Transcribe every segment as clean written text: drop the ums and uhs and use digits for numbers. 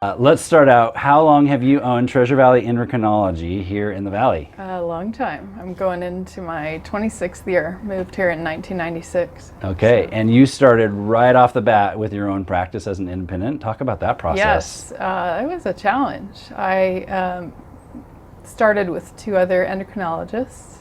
Let's start out. How long have you owned Treasure Valley Endocrinology here in the Valley? A long time. I'm going into my 26th year. Moved here in 1996. Okay, So, and you started right off the bat with your own practice as an independent. Talk about that process. yes, it was a challenge. I started with two other endocrinologists,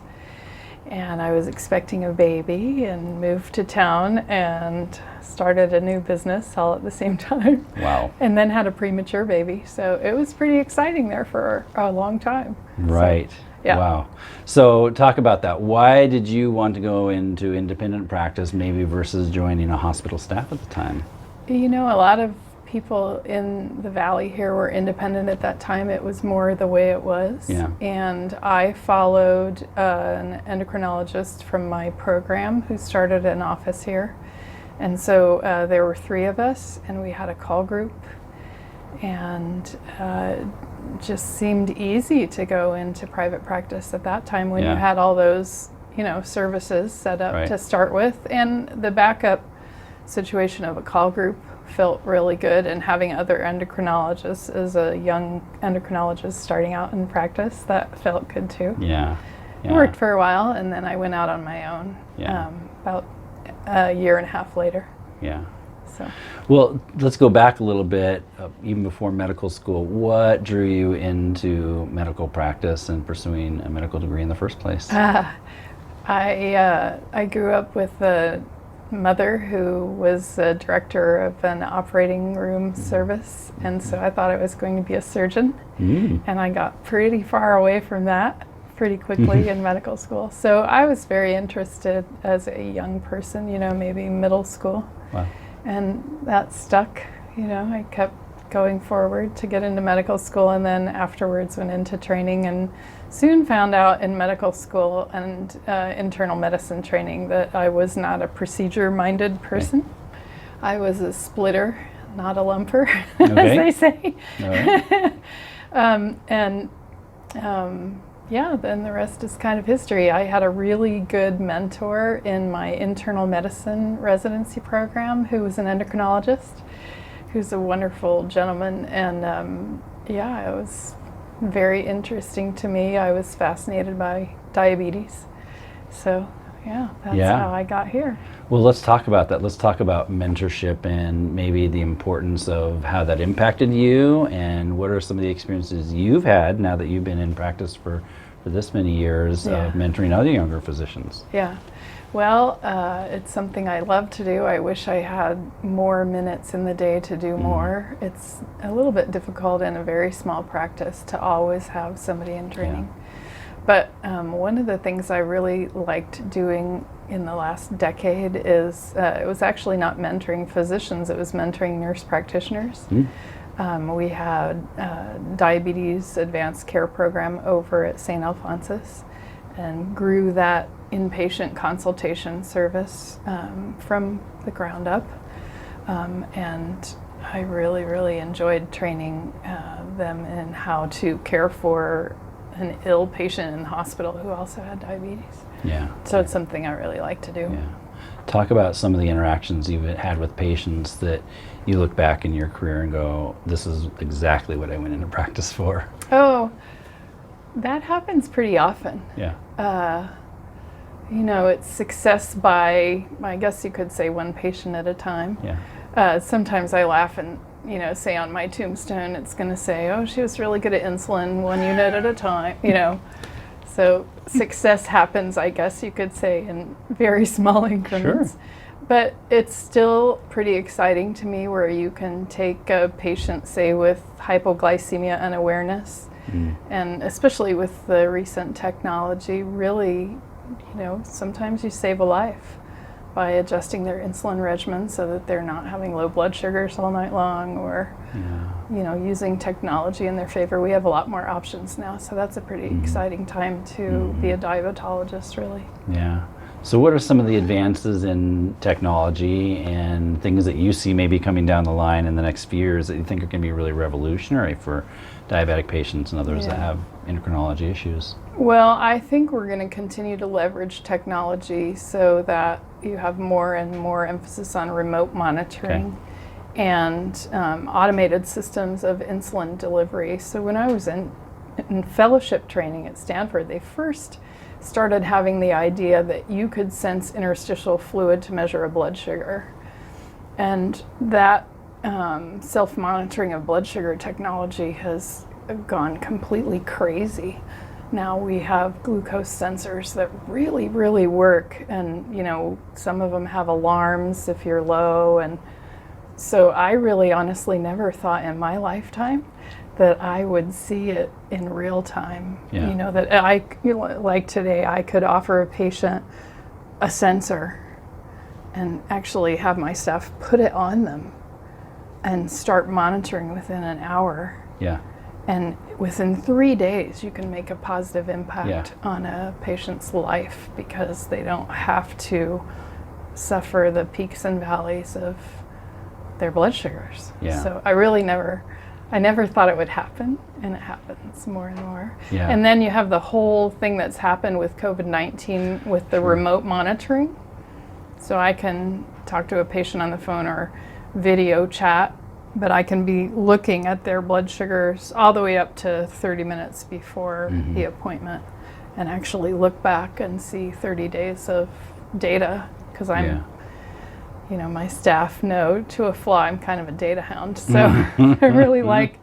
and I was expecting a baby and moved to town and started a new business all at the same time. Wow. And then had a premature baby. So it was pretty exciting there for a long time. Right. So, yeah. Wow. So talk about that. Why did you want to go into independent practice maybe versus joining a hospital staff at the time? You know, a lot of people in the valley here were independent at that time. It was more the way it was. Yeah. And I followed an endocrinologist from my program who started an office here. And so there were three of us, and we had a call group, and it just seemed easy to go into private practice at that time when Yeah. you had all those, services set up Right. to start with, and the backup situation of a call group felt really good, and having other endocrinologists as a young endocrinologist starting out in practice, that felt good too. Yeah. It worked for a while, and then I went out on my own Yeah. about a year and a half later. Yeah. So Well, let's go back a little bit, even before medical school. What drew you into medical practice and pursuing a medical degree in the first place? I grew up with a mother who was a director of an operating room service, and so I thought I was going to be a surgeon, and I got pretty far away from that pretty quickly in medical school. So I was very interested as a young person, maybe middle school, Wow. and that stuck. I kept going forward to get into medical school, and then afterwards went into training, and soon found out in medical school and internal medicine training that I was not a procedure-minded person. I was a splitter, not a lumper, as they say. All right. Yeah, then the rest is kind of history. I had a really good mentor in my internal medicine residency program who was an endocrinologist, who's a wonderful gentleman, and it was very interesting to me. I was fascinated by diabetes. So, that's how I got here. Well, let's talk about that. Let's talk about mentorship and maybe the importance of how that impacted you, and what are some of the experiences you've had now that you've been in practice for this many years of mentoring other younger physicians. Yeah. Well, it's something I love to do. I wish I had more minutes in the day to do more. It's a little bit difficult in a very small practice to always have somebody in training. But one of the things I really liked doing in the last decade is, it was actually not mentoring physicians, it was mentoring nurse practitioners. We had diabetes advanced care program over at St. Alphonsus, and grew that inpatient consultation service from the ground up. And I really, really enjoyed training them in how to care for an ill patient in the hospital who also had diabetes. Yeah. So it's something I really like to do. Yeah. Talk about some of the interactions you've had with patients that you look back in your career and go, this is exactly what I went into practice for. Oh, that happens pretty often. Yeah. It's success by, I guess you could say, one patient at a time. Yeah. Sometimes I laugh and, say on my tombstone, it's going to say, oh, she was really good at insulin, 1 unit at a time, So success happens, I guess you could say, in very small increments. Sure. But it's still pretty exciting to me where you can take a patient, say, with hypoglycemia unawareness, and especially with the recent technology, really, sometimes you save a life by adjusting their insulin regimen so that they're not having low blood sugars all night long, or using technology in their favor. We have a lot more options now, so that's a pretty exciting time to be a diabetologist, really. Yeah. So what are some of the advances in technology and things that you see maybe coming down the line in the next few years that you think are going to be really revolutionary for diabetic patients and others that have endocrinology issues? Well, I think we're going to continue to leverage technology so that you have more and more emphasis on remote monitoring. and automated systems of insulin delivery. So when I was in fellowship training at Stanford, they first started having the idea that you could sense interstitial fluid to measure a blood sugar. And that self-monitoring of blood sugar technology has gone completely crazy. Now we have glucose sensors that really, really work, and some of them have alarms if you're low. And so I really honestly never thought in my lifetime that I would see it in real time. Yeah. That like today, I could offer a patient a sensor and actually have my staff put it on them and start monitoring within an hour. Yeah. And within 3 days, you can make a positive impact on a patient's life because they don't have to suffer the peaks and valleys of their blood sugars. Yeah. So I never thought it would happen, and it happens more and more. Yeah. And then you have the whole thing that's happened with COVID-19 with the remote monitoring. So I can talk to a patient on the phone or video chat, but I can be looking at their blood sugars all the way up to 30 minutes before the appointment and actually look back and see 30 days of data because I'm, my staff know to a fly I'm kind of a data hound. So I really like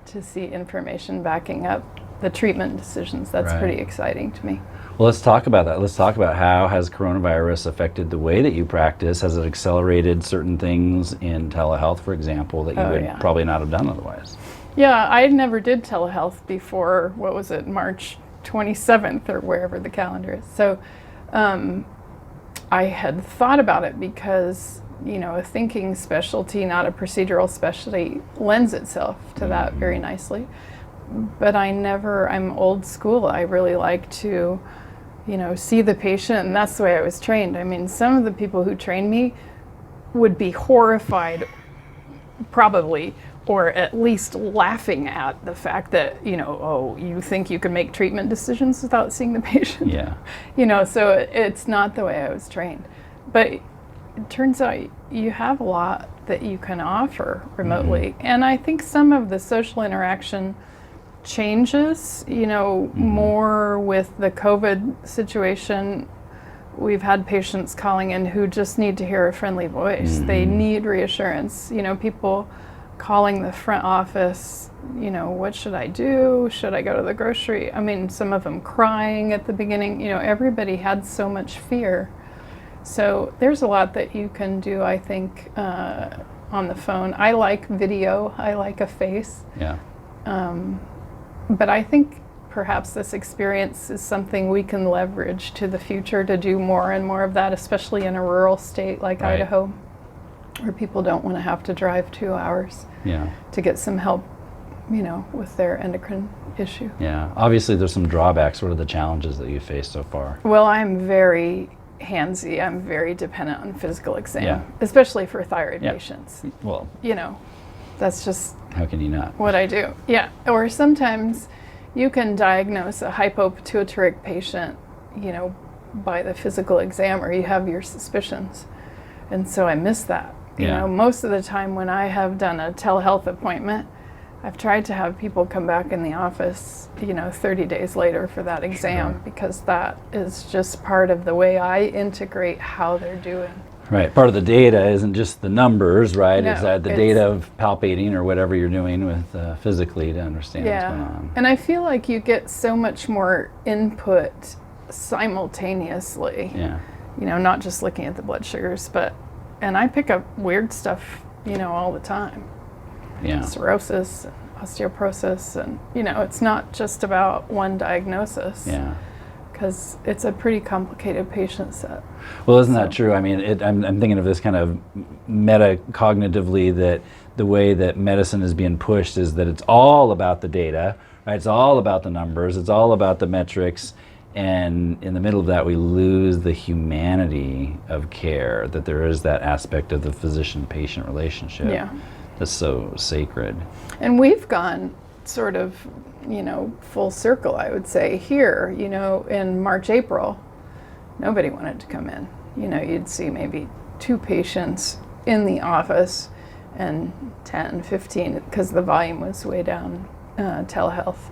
to see information backing up the treatment decisions. That's pretty exciting to me. Well, let's talk about that. Let's talk about how has coronavirus affected the way that you practice? Has it accelerated certain things in telehealth, for example, that you would probably not have done otherwise? Yeah, I never did telehealth before, March 27th or wherever the calendar is. So I had thought about it because, a thinking specialty, not a procedural specialty, lends itself to that very nicely. But I'm old school. I really like to, see the patient, and that's the way I was trained. I mean, some of the people who trained me would be horrified, probably, or at least laughing at the fact that, you think you can make treatment decisions without seeing the patient? Yeah. So it's not the way I was trained. But it turns out you have a lot that you can offer remotely. And I think some of the social interaction changes, more with the COVID situation. We've had patients calling in who just need to hear a friendly voice. They need reassurance. People calling the front office, what should I do? Should I go to the grocery? I mean, some of them crying at the beginning. Everybody had so much fear. So there's a lot that you can do, I think, on the phone. I like video. I like a face. Yeah. But I think perhaps this experience is something we can leverage to the future to do more and more of that, especially in a rural state like Idaho, where people don't want to have to drive 2 hours to get some help, with their endocrine issue. Yeah. Obviously, there's some drawbacks. What are the challenges that you've faced so far? Well, I'm very handsy. I'm very dependent on physical exam, especially for thyroid patients. Well, that's just how can you not? What I do. Yeah. Or sometimes you can diagnose a hypopituitaric patient, by the physical exam, or you have your suspicions. And so I miss that. Most of the time when I have done a telehealth appointment, I've tried to have people come back in the office, 30 days later for that exam, because that is just part of the way I integrate how they're doing. Right. Part of the data isn't just the numbers, right? No, it's the data of palpating or whatever you're doing with physically to understand what's going on. And I feel like you get so much more input simultaneously. Yeah. Not just looking at the blood sugars, and I pick up weird stuff, all the time. Yeah. Cirrhosis, and osteoporosis, and it's not just about one diagnosis. Yeah. Because it's a pretty complicated patient set. Well, isn't that true? I mean, I'm thinking of this kind of metacognitively, that the way that medicine is being pushed is that it's all about the data, right? It's all about the numbers. It's all about the metrics. And in the middle of that, we lose the humanity of care, that there is that aspect of the physician-patient relationship that's so sacred. And we've gone sort of, full circle, I would say. Here, in March, April, nobody wanted to come in. You'd see maybe 2 patients in the office and 10, 15, because the volume was way down, telehealth.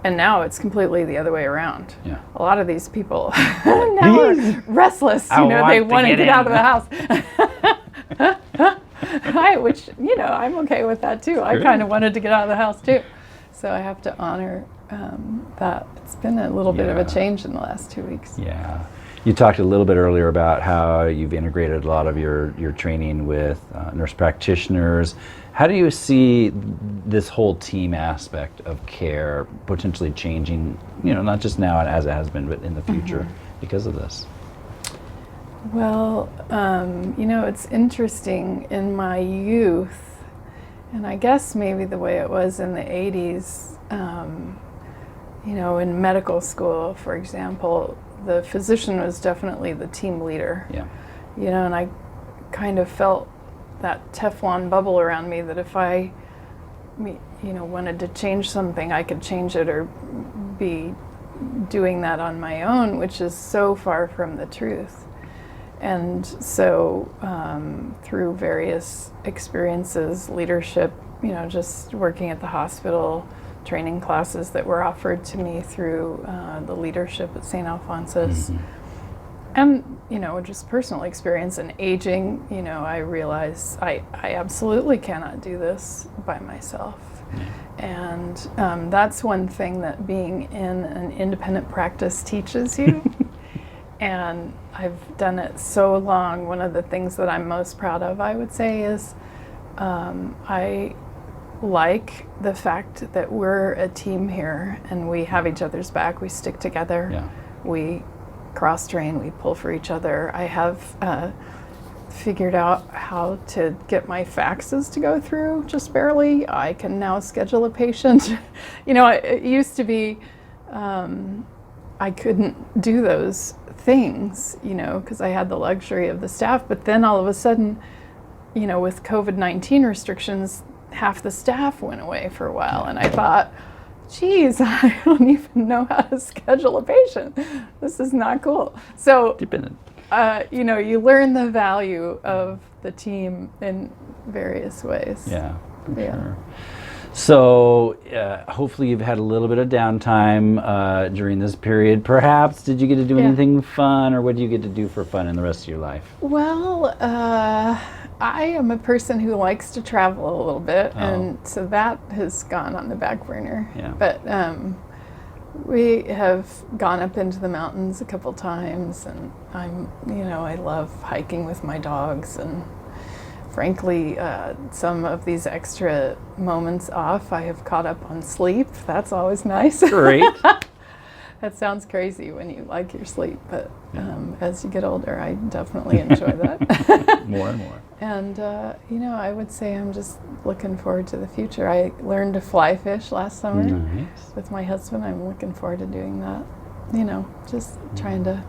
And now it's completely the other way around. Yeah. A lot of these people now are restless. You know, they want to get out of the house. Which, you know, I'm okay with that too. I kind of wanted to get out of the house too. So I have to honor that. It's been a little bit of a change in the last 2 weeks. Yeah. You talked a little bit earlier about how you've integrated a lot of your training with nurse practitioners. How do you see this whole team aspect of care potentially changing, you know, not just now as it has been, but in the future because of this? Well, you know, it's interesting. In my youth, and I guess maybe the way it was in the 80s, you know, in medical school, for example, the physician was definitely the team leader. Yeah. You know, and I kind of felt that Teflon bubble around me that if I, you know, wanted to change something, I could change it or be doing that on my own, which is so far from the truth. And so through various experiences, leadership, you know, just working at the hospital, training classes that were offered to me through the leadership at St. Alphonsus, and, you know, just personal experience and aging, you know, I realized I absolutely cannot do this by myself. And that's one thing that being in an independent practice teaches you. And I've done it so long. One of the things that I'm most proud of, I would say, is I like the fact that we're a team here and we have each other's back. We stick together. Yeah. We cross-train. We pull for each other. I have figured out how to get my faxes to go through just barely. I can now schedule a patient. You know, it used to be I couldn't do those things, you know, because I had the luxury of the staff. But then all of a sudden, you know, with COVID-19 restrictions, half the staff went away for a while. And I thought, geez, I don't even know how to schedule a patient. This is not cool. So, you know, you learn the value of the team in various ways. Yeah, for sure. So hopefully you've had a little bit of downtime during this period. Perhaps, did you get to do anything fun, or what do you get to do for fun in the rest of your life? Well, I am a person who likes to travel a little bit, and so that has gone on the back burner. Yeah. But we have gone up into the mountains a couple times, and you know, I love hiking with my dogs, and frankly, some of these extra moments off, I have caught up on sleep. That's always nice. Great. That sounds crazy when you like your sleep, but as you get older, I definitely enjoy that. More and more. And, you know, I would say I'm just looking forward to the future. I learned to fly fish last summer with my husband. I'm looking forward to doing that. You know, just trying to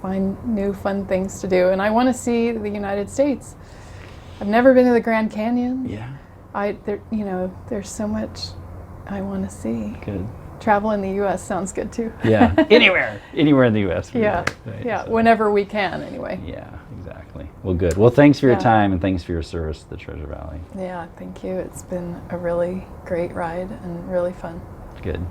find new fun things to do. And I want to see the United States. I've never been to the Grand Canyon. Yeah. You know, there's so much I want to see. Good. Travel in the U.S. sounds good too. Yeah. Anywhere in the U.S. Yeah. Right? Yeah. So, whenever we can, anyway. Yeah. Exactly. Well, good. Well, thanks for your time and thanks for your service to the Treasure Valley. Yeah. Thank you. It's been a really great ride and really fun. Good.